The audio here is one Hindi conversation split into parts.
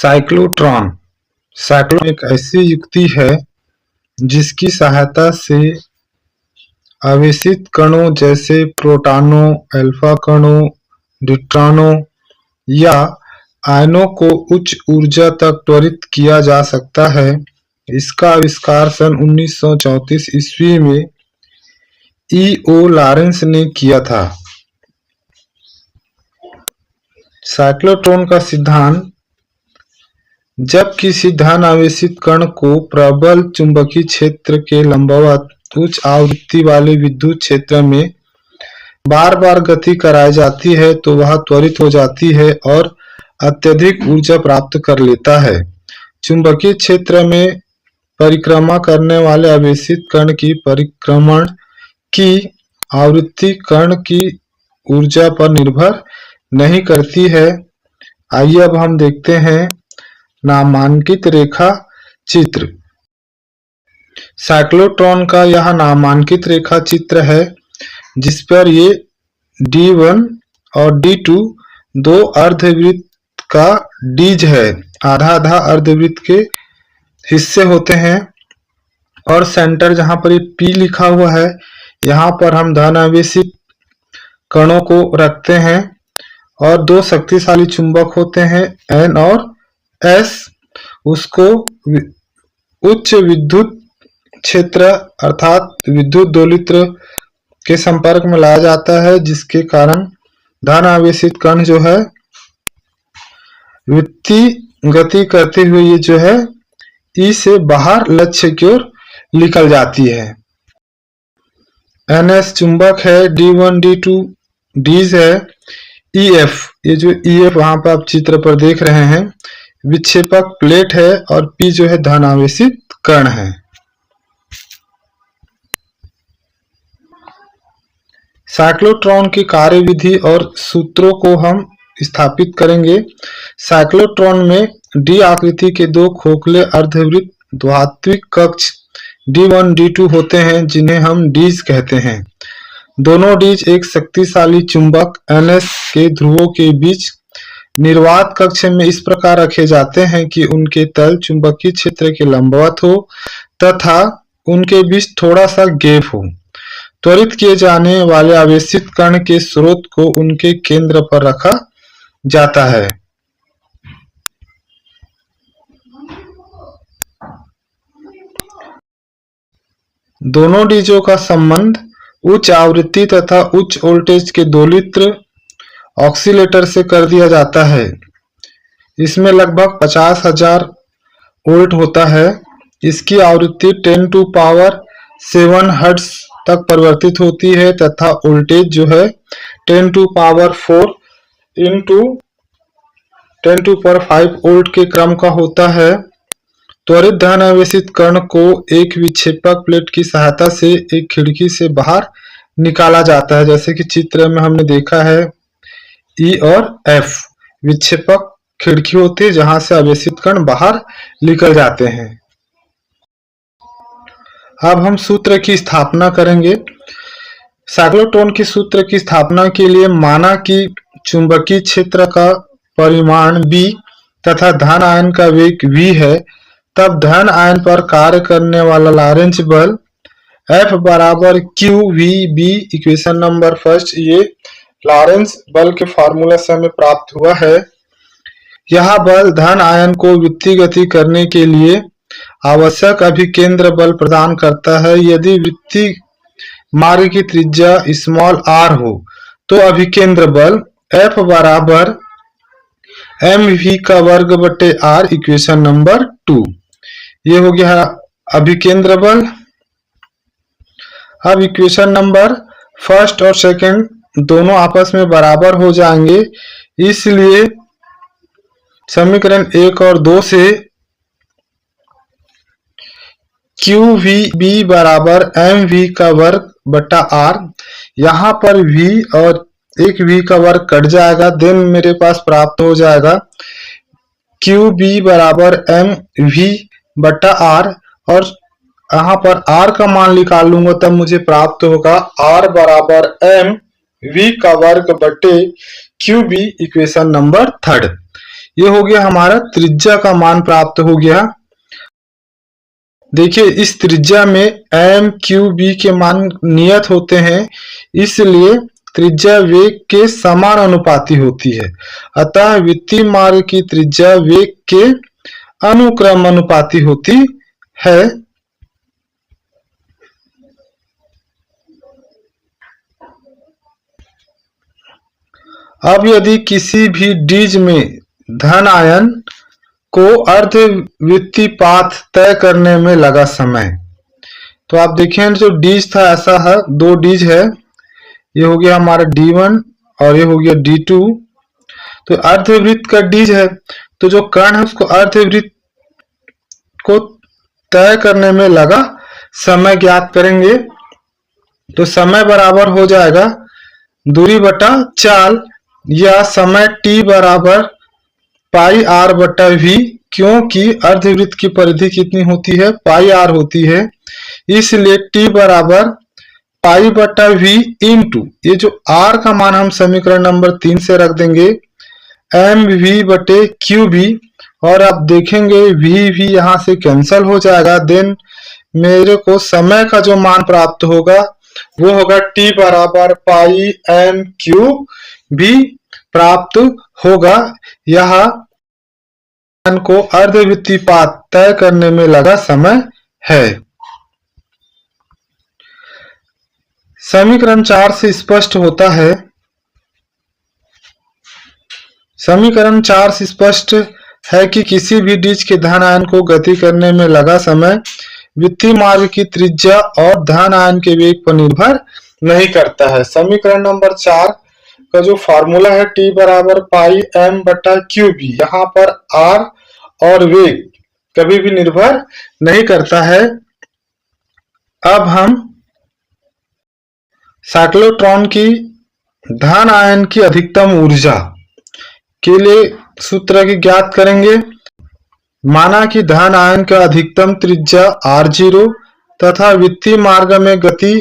साइक्लोट्रॉन एक ऐसी युक्ति है जिसकी सहायता से आवेशित कणों जैसे प्रोटॉनों, अल्फा कणों, न्यूट्रॉनों या आयनों को उच्च ऊर्जा तक त्वरित किया जा सकता है। इसका आविष्कार सन 1934 ईस्वी में E.O. लॉरेंस ने किया था। साइक्लोट्रॉन का सिद्धांत: जब किसी धन आवेशित कण को प्रबल चुंबकीय क्षेत्र के लंबवत उच्च आवृत्ति वाले विद्युत क्षेत्र में बार बार गति कराई जाती है तो वह त्वरित हो जाती है और अत्यधिक ऊर्जा प्राप्त कर लेता है। चुंबकीय क्षेत्र में परिक्रमा करने वाले आवेशित कण की परिक्रमण की आवृत्ति कण की ऊर्जा पर निर्भर नहीं करती है। आइए अब हम देखते हैं नामांकित रेखा चित्र। साइक्लोट्रॉन का यह नामांकित रेखा चित्र है जिस पर ये D1 और D2 दो अर्धवृत्त का डीज है। आधा आधा अर्धवृत्त के हिस्से होते हैं और सेंटर जहां पर ये P लिखा हुआ है यहाँ पर हम धन आवेशित कणों को रखते हैं और दो शक्तिशाली चुंबक होते हैं N और S। उसको उच्च विद्युत क्षेत्र अर्थात विद्युत दोलित्र के संपर्क में लाया जाता है जिसके कारण धन आवेशित कण जो है वृत्तीय गति करते हुए ये जो है E से बाहर लक्ष्य की ओर निकल जाती है। NS चुंबक है, D1 D2 डीज है, EF ये जो EF वहां पर आप चित्र पर देख रहे हैं विक्षेपक प्लेट है और P जो है धन आवेशित कण है। साइक्लोट्रॉन की कार्यविधि और सूत्रों को हम स्थापित करेंगे। साइक्लोट्रॉन में D आकृति के दो खोखले अर्धवृत्त द्विध्रुविक कक्ष D1 D2 होते हैं जिन्हें हम डीज कहते हैं। दोनों डीज एक शक्तिशाली चुंबक NS के ध्रुवों के बीच निर्वात कक्ष में इस प्रकार रखे जाते हैं कि उनके तल चुंबकीय क्षेत्र के लंबवत हो तथा उनके बीच थोड़ा सा गैप हो। त्वरित किए जाने वाले आवेशित कण के स्रोत को उनके केंद्र पर रखा जाता है। दोनों डीजों का संबंध उच्च आवृत्ति तथा उच्च वोल्टेज के दोलित्र ऑक्सीलेटर से कर दिया जाता है। इसमें लगभग 50,000 वोल्ट होता है। इसकी आवृत्ति 10 टू पावर 7 हर्ट्ज तक परिवर्तित होती है तथा वोल्टेज जो है 10 to power 4 into 10 to power 5 volt के क्रम का होता है। त्वरित धन आवेशित कण को एक विक्षेपक प्लेट की सहायता से एक खिड़की से बाहर निकाला जाता है। जैसे कि चित्र में हमने देखा है E और F विक्षेपक खिड़की होती है जहां से आवेशित कण बाहर निकल जाते हैं। अब हम सूत्र की स्थापना करेंगे। साइक्लोट्रॉन की सूत्र की स्थापना के लिए माना कि चुंबकीय क्षेत्र का परिमाण B तथा धन आयन का वेग V है, तब धन आयन पर कार्य करने वाला लॉरेंज बल F बराबर QVB इक्वेशन नंबर फर्स्ट ये लॉरेंज बल के फार्मूला से हमें प्राप्त हुआ है। यह बल धन आयन को वृत्तीय गति करने के लिए आवश्यक अभिकेंद्र बल प्रदान करता है। यदि वृत्तीय मार्ग की त्रिज्या स्मॉल r हो तो अभिकेंद्र बल F बराबर mv का वर्ग बटे r इक्वेशन नंबर 2। ये हो गया अभिकेंद्र बल। अब इक्वेशन नंबर फर्स्ट और सेकंड दोनों आपस में बराबर हो जाएंगे, इसलिए समीकरण 1 और 2 से QVB बराबर mv का वर्ग बटा r, यहाँ पर v और एक v का वर्ग कट जाएगा, देन मेरे पास प्राप्त हो जाएगा QB बराबर mv बटा r और यहाँ पर r का मान निकाल लूंगा तब मुझे प्राप्त होगा r बराबर m v का वर्ग बटे QB इक्वेशन नंबर 3। ये हो गया हमारा त्रिज्या का मान प्राप्त हो गया। देखिए इस त्रिज्या में एम क्यू बी के मान नियत होते हैं, इसलिए त्रिज्या वेग के समान अनुपाती होती है। अतः वित्तीय मार्ग की त्रिज्या वेग के अनुक्रम अनुपाती होती है। अब यदि किसी भी डीज में धन आयन को अर्धवृत्तीय पाथ तय करने में लगा समय, तो आप देखें जो डीज था ऐसा है, दो डीज है, ये हो गया हमारा D1 और ये हो गया D2। तो अर्धवृत्त का डीज है, तो जो कर्ण है उसको अर्धवृत्त को तय करने में लगा समय ज्ञात करेंगे। तो समय बराबर हो जाएगा दूरी बटा चाल, या समय t बराबर पाई आर बटा वी, क्योंकि अर्धवृत्त की परिधि कितनी होती है, पाई आर होती है, इसलिए t बराबर पाई बटा वी इंटू ये जो r का मान हम समीकरण नंबर 3 से रख देंगे एम वी बटे क्यू बी, और आप देखेंगे वी भी यहां से कैंसल हो जाएगा। देन मेरे को समय का जो मान प्राप्त होगा वो होगा t बराबर पाई एम क्यू बी प्राप्त होगा। यह को अर्धवृत्तीय पाथ तय करने में लगा समय है। समीकरण 4 से स्पष्ट होता है, समीकरण 4 से स्पष्ट है कि किसी भी डीज के धन आयन को गति करने में लगा समय वित्तीय मार्ग की त्रिज्या और धन आयन के वेग पर निर्भर नहीं करता है। समीकरण नंबर 4 का जो फार्मूला है t बराबर पाई एम बटा क्यू बी, यहाँ पर r और वेग कभी भी निर्भर नहीं करता है। अब हम साइक्लोट्रॉन की धन आयन की अधिकतम ऊर्जा के लिए सूत्र की ज्ञात करेंगे। माना कि धन आयन का अधिकतम त्रिज्या r0 तथा वित्तीय मार्ग में गति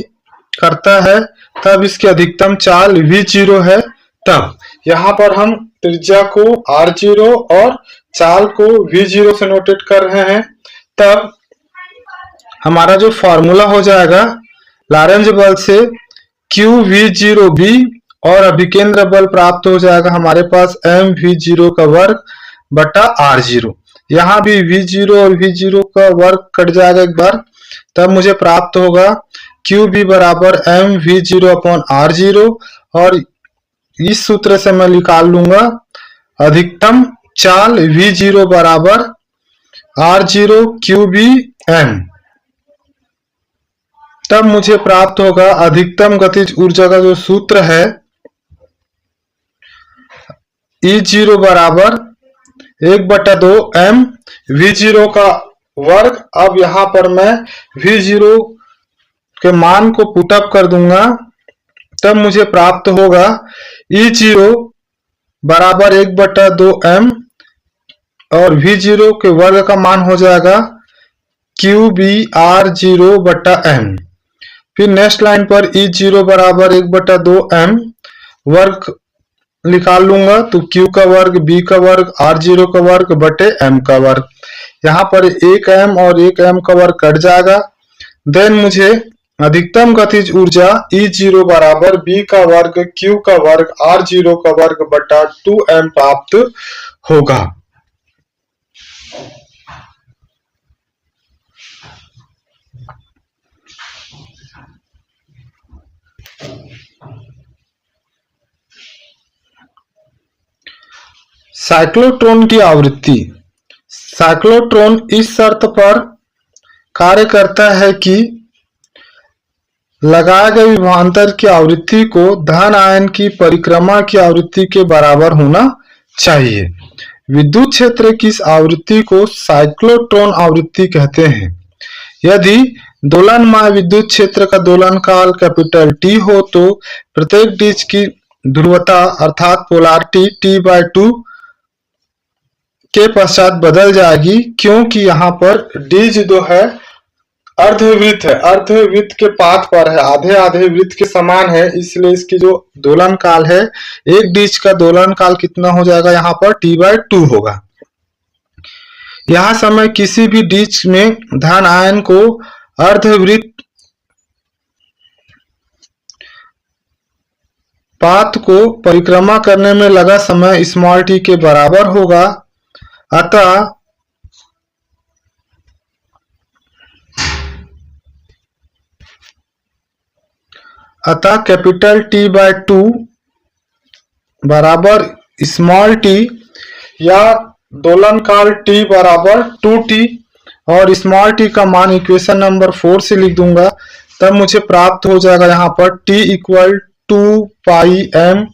करता है, तब इसकी अधिकतम चाल v0 है। तब यहाँ पर हम त्रिज्या को r0 और चाल को v0 से नोटेट कर रहे हैं। तब हमारा जो फॉर्मूला हो जाएगा लॉरेंज बल से qv0b, और अभिकेंद्र बल प्राप्त हो जाएगा हमारे पास mv0 का वर्ग बटा r0। यहाँ भी v0 और v0 का वर्ग कट जाएगा एक बार, तब मुझे प्राप्त होगा qb बराबर mv0 अपॉन r0, और इस सूत्र से मैं निकाल लूंगा अधिकतम चाल v0 बराबर r0 qb m। तब मुझे प्राप्त होगा अधिकतम गतिज ऊर्जा का जो सूत्र है E0 बराबर 1/2 m v0 का वर्ग। अब यहाँ पर मैं v0 के मान को पुटअप कर दूंगा, तब मुझे प्राप्त होगा E0 बराबर 1/2 m, और v0 के वर्ग का मान हो जाएगा qbr0 बटा m। फिर नेक्स्ट लाइन पर E0 बराबर 1/2 m वर्ग निकाल लूंगा, तो q का वर्ग, b का वर्ग, r0 का वर्ग बटे m का वर्ग। यहाँ पर 1m और 1m का वर्ग कट जाएगा। देन मुझे अधिकतम गतिज ऊर्जा E0 बराबर b का वर्ग, q का वर्ग, r0 का वर्ग बटा 2m प्राप्त होगा। साइक्लोट्रॉन की आवृत्ति। साइक्लोट्रॉन इस शर्त पर कार्य करता है कि लगाए गए विभवांतर की आवृत्ति को धन आयन की परिक्रमा की आवृत्ति के बराबर होना चाहिए। विद्युत क्षेत्र की इस आवृत्ति को साइक्लोट्रॉन आवृत्ति कहते हैं। यदि दोलनमय विद्युत क्षेत्र का दोलन काल कैपिटल T हो, तो प्रत्येक डीज की ध्रुवता अर्थात पोलैरिटी T/2 के पश्चात बदल जाएगी, क्योंकि यहाँ पर डीज जो है अर्धवृत्त है, अर्धवृत्त के पाथ पर है, आधे आधे वृत्त के समान है, इसलिए इसकी जो दोलन काल है, एक डिस्क का दोलन काल कितना हो जाएगा यहाँ पर T/2 होगा। यह समय किसी भी डिस्क में धन आयन को अर्धवृत्त पाथ को परिक्रमा करने में लगा समय t के बराबर होगा। अतः कैपिटल T/2 बराबर t या दोलन काल T बराबर 2T और t का मान इक्वेशन नंबर 4 से लिख दूंगा, तब मुझे प्राप्त हो जाएगा यहाँ पर T = 2πm⁴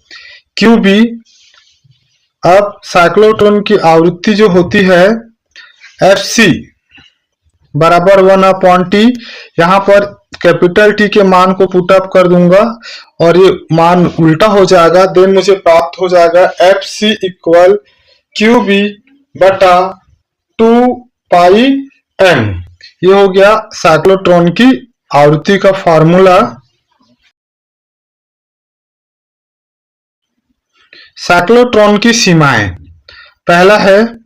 अब साइक्लोट्रॉन की आवृत्ति जो होती है Fc बराबर 1/T, यहाँ पर कैपिटल T के मान को पुटअप कर दूंगा और ये मान उल्टा हो जाएगा, देन मुझे प्राप्त हो जाएगा Fc = Qb/2πm। ये हो गया साइक्लोट्रॉन की आवृत्ति का फॉर्मूला। साइक्लोट्रॉन की सीमाएं, पहला है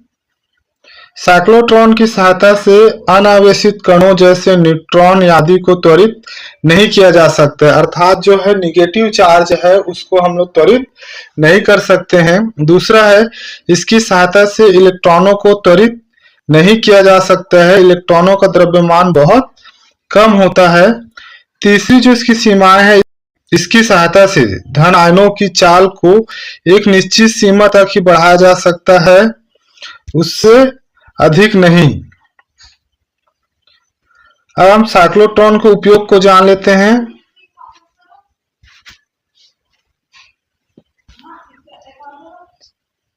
साइक्लोट्रॉन की सहायता से अनावेशित कणों जैसे न्यूट्रॉन आदि को त्वरित नहीं किया जा सकता, अर्थात जो है निगेटिव चार्ज है उसको हम लोग त्वरित नहीं कर सकते हैं। दूसरा है इसकी सहायता से इलेक्ट्रॉनों को त्वरित नहीं किया जा सकता है, इलेक्ट्रॉनों का द्रव्यमान बहुत कम होता है। तीसरी जो इसकी सीमाएं है, इसकी सहायता से धन आयनों की चाल को एक निश्चित सीमा तक ही बढ़ाया जा सकता है, उससे अधिक नहीं। अब हम साइक्लोट्रॉन के उपयोग को जान लेते हैं।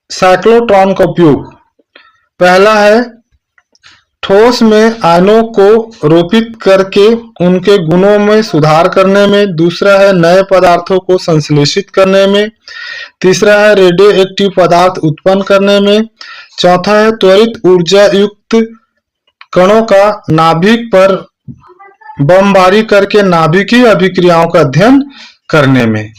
साइक्लोट्रॉन का उपयोग, पहला है ठोस में आयनों को रोपित करके उनके गुणों में सुधार करने में, दूसरा है नए पदार्थों को संश्लेषित करने में, तीसरा है रेडियो एक्टिव पदार्थ उत्पन्न करने में, चौथा है त्वरित ऊर्जा युक्त कणों का नाभिक पर बमबारी करके नाभिकीय अभिक्रियाओं का अध्ययन करने में।